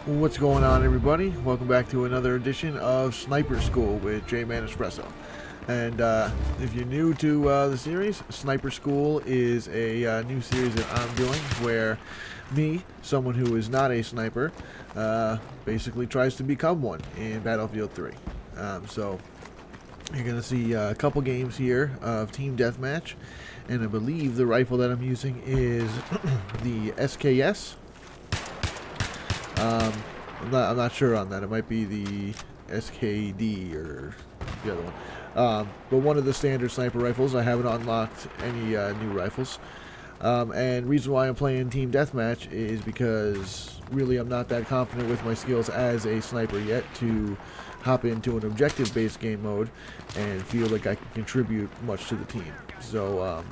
What's going on, everybody? Welcome back to another edition of Sniper School with J-Man Espresso. And if you're new to the series, Sniper School is a new series that I'm doing where me, someone who is not a sniper, basically tries to become one in Battlefield 3. So you're going to see a couple games here of Team Deathmatch, and I believe the rifle that I'm using is the SKS. I'm not sure on that. It might be the SKD or the other one. But one of the standard sniper rifles. I haven't unlocked any new rifles. And reason why I'm playing Team Deathmatch is because really I'm not that confident with my skills as a sniper yet to hop into an objective-based game mode and feel like I can contribute much to the team. So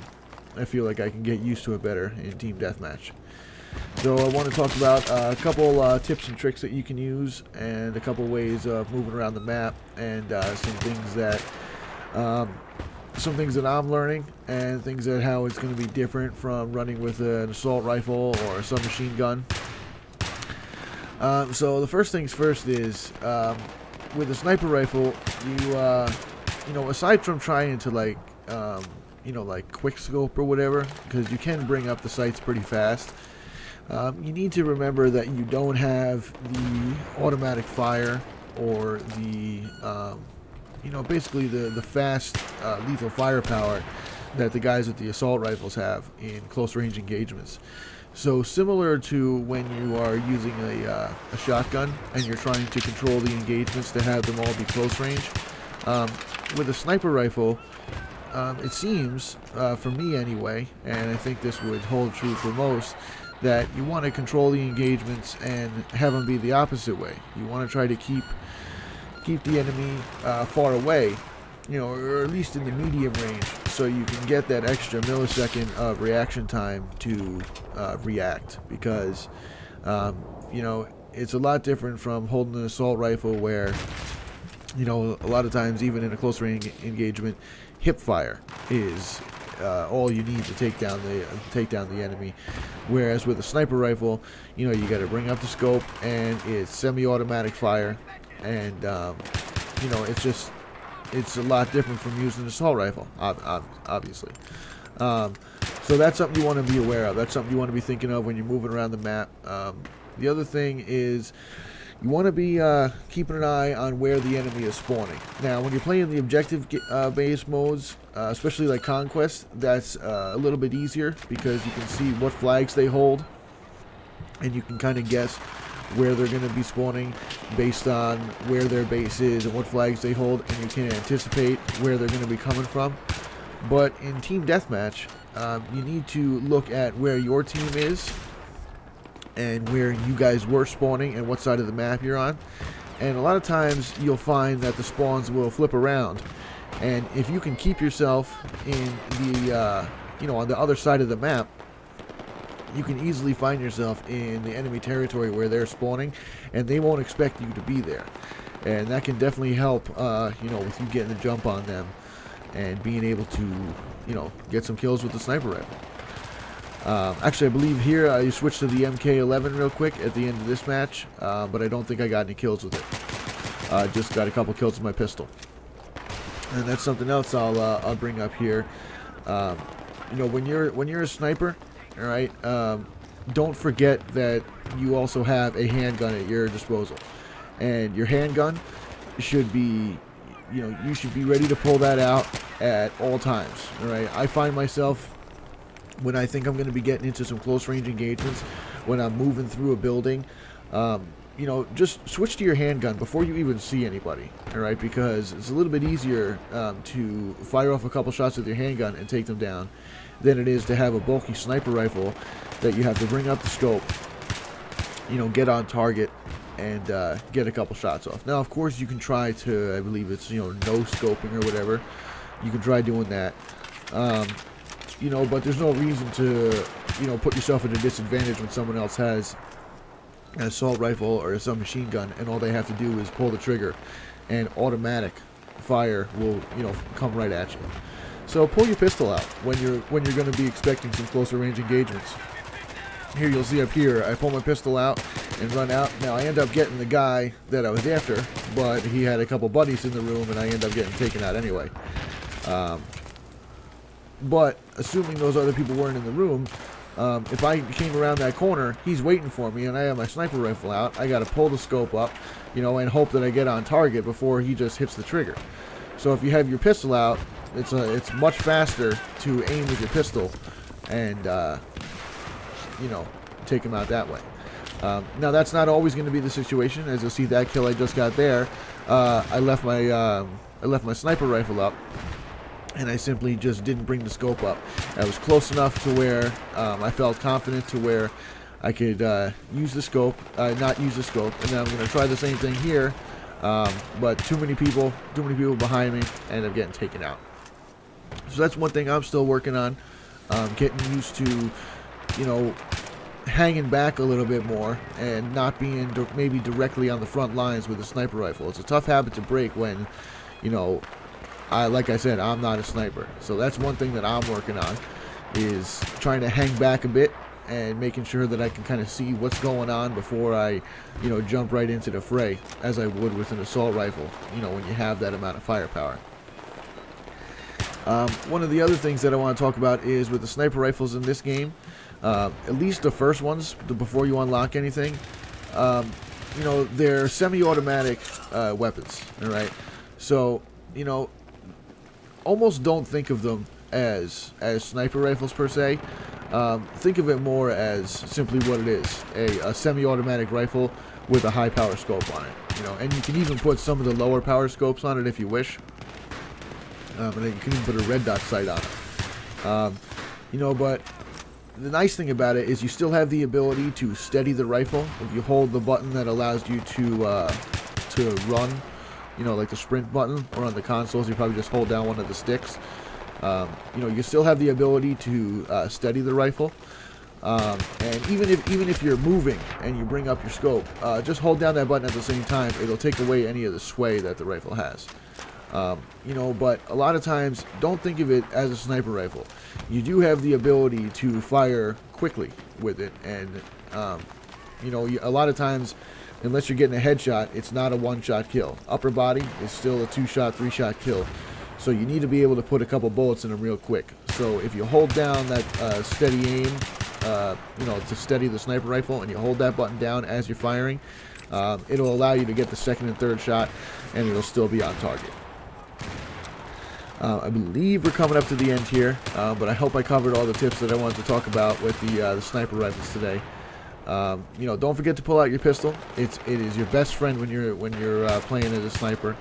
I feel like I can get used to it better in Team Deathmatch. So I want to talk about a couple tips and tricks that you can use, and a couple ways of moving around the map, and some things that I'm learning, and things that how it's going to be different from running with an assault rifle or a submachine gun. So the first things first is with a sniper rifle, you know, aside from trying to like quick scope or whatever, because you can bring up the sights pretty fast. You need to remember that you don't have the automatic fire or the, basically the fast lethal firepower that the guys with the assault rifles have in close range engagements. So similar to when you are using a shotgun and you're trying to control the engagements to have them all be close range, with a sniper rifle, it seems, for me anyway, and I think this would hold true for most, that you want to control the engagements and have them be the opposite way. You want to try to keep the enemy far away, or at least in the medium range, so you can get that extra millisecond of reaction time to react. Because it's a lot different from holding an assault rifle where, a lot of times even in a close range engagement, hip fire is all you need to take down the enemy. Whereas with a sniper rifle, you got to bring up the scope, and it's semi-automatic fire, and it's a lot different from using an assault rifle, obviously. So that's something you want to be aware of. That's something you want to be thinking of when you're moving around the map. The other thing is, you want to be keeping an eye on where the enemy is spawning. Now, when you're playing the objective-based modes, especially like Conquest, that's a little bit easier because you can see what flags they hold, and you can kind of guess where they're going to be spawning based on where their base is and what flags they hold, and you can anticipate where they're going to be coming from. But in Team Deathmatch, you need to look at where your team is and where you guys were spawning and what side of the map you're on. And a lot of times you'll find that the spawns will flip around, and if you can keep yourself in the on the other side of the map, you can easily find yourself in the enemy territory where they're spawning, and they won't expect you to be there. And that can definitely help with you getting the jump on them and being able to get some kills with the sniper rifle. Actually, I believe here I switched to the MK11 real quick at the end of this match, but I don't think I got any kills with it. Just got a couple kills with my pistol. And that's something else I'll bring up here. When you're a sniper, all right, don't forget that you also have a handgun at your disposal, and your handgun should be, you should be ready to pull that out at all times. All right, I find myself, when I think I'm going to be getting into some close range engagements, when I'm moving through a building, just switch to your handgun before you even see anybody, all right? Because it's a little bit easier to fire off a couple shots with your handgun and take them down than it is to have a bulky sniper rifle that you have to bring up the scope, get on target, and get a couple shots off. Now, of course, you can try to, I believe it's, no scoping or whatever. You can try doing that. But there's no reason to, put yourself at a disadvantage when someone else has an assault rifle or a submachine gun, and all they have to do is pull the trigger, and automatic fire will, come right at you. So pull your pistol out when you're going to be expecting some closer range engagements. Here you'll see up here, I pull my pistol out, and run out. Now I end up getting the guy that I was after, but he had a couple buddies in the room, and I end up getting taken out anyway. But assuming those other people weren't in the room, if I came around that corner, he's waiting for me, and I have my sniper rifle out. I got to pull the scope up, you know, and hope that I get on target before he just hits the trigger. So if you have your pistol out, it's much faster to aim with your pistol and you know, take him out that way. Now that's not always going to be the situation. As you'll see, that kill I just got there, I left my sniper rifle up, and I simply just didn't bring the scope up. I was close enough to where I felt confident to where I could use the scope, not use the scope, and then I'm going to try the same thing here. But too many people behind me, and I'm getting taken out. So that's one thing I'm still working on, getting used to, you know, hanging back a little bit more and not being maybe directly on the front lines with a sniper rifle. It's a tough habit to break when, you know, like I said, I'm not a sniper. So that's one thing that I'm working on, is trying to hang back a bit and making sure that I can kind of see what's going on before I, you know, jump right into the fray, as I would with an assault rifle, you know, when you have that amount of firepower. One of the other things that I want to talk about is with the sniper rifles in this game, at least the first ones, before you unlock anything, you know, they're semi-automatic weapons, all right? So, you know, almost don't think of them as sniper rifles per se. Think of it more as simply what it is, a semi-automatic rifle with a high power scope on it, you know, and you can even put some of the lower power scopes on it if you wish, and then you can even put a red dot sight on it, you know. But the nice thing about it is you still have the ability to steady the rifle if you hold the button that allows you to run, you know, like the sprint button, or on the consoles you probably just hold down one of the sticks. You know, you still have the ability to steady the rifle, and even if you're moving and you bring up your scope, just hold down that button at the same time. It'll take away any of the sway that the rifle has. You know, but a lot of times, don't think of it as a sniper rifle. You do have the ability to fire quickly with it, and you know, a lot of times, unless you're getting a headshot, it's not a one-shot kill. Upper body is still a 2-shot, 3-shot kill. So you need to be able to put a couple bullets in them real quick. So if you hold down that steady aim, you know, to steady the sniper rifle, and you hold that button down as you're firing, it'll allow you to get the second and third shot, and it'll still be on target. I believe we're coming up to the end here, but I hope I covered all the tips that I wanted to talk about with the sniper rifles today. You know, don't forget to pull out your pistol. It is your best friend when you're playing as a sniper.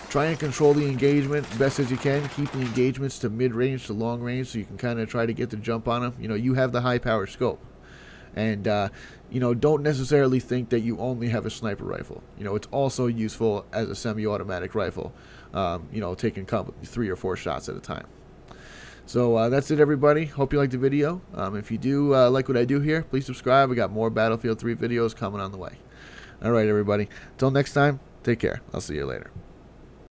Try and control the engagement best as you can. Keep the engagements to mid-range to long range, so you can kind of try to get the jump on them. You know, you have the high power scope, and you know, don't necessarily think that you only have a sniper rifle. You know, it's also useful as a semi-automatic rifle. You know, taking 3 or 4 shots at a time. So that's it, everybody. Hope you liked the video. If you do like what I do here, please subscribe. We got more Battlefield 3 videos coming on the way. All right, everybody. Until next time, take care. I'll see you later.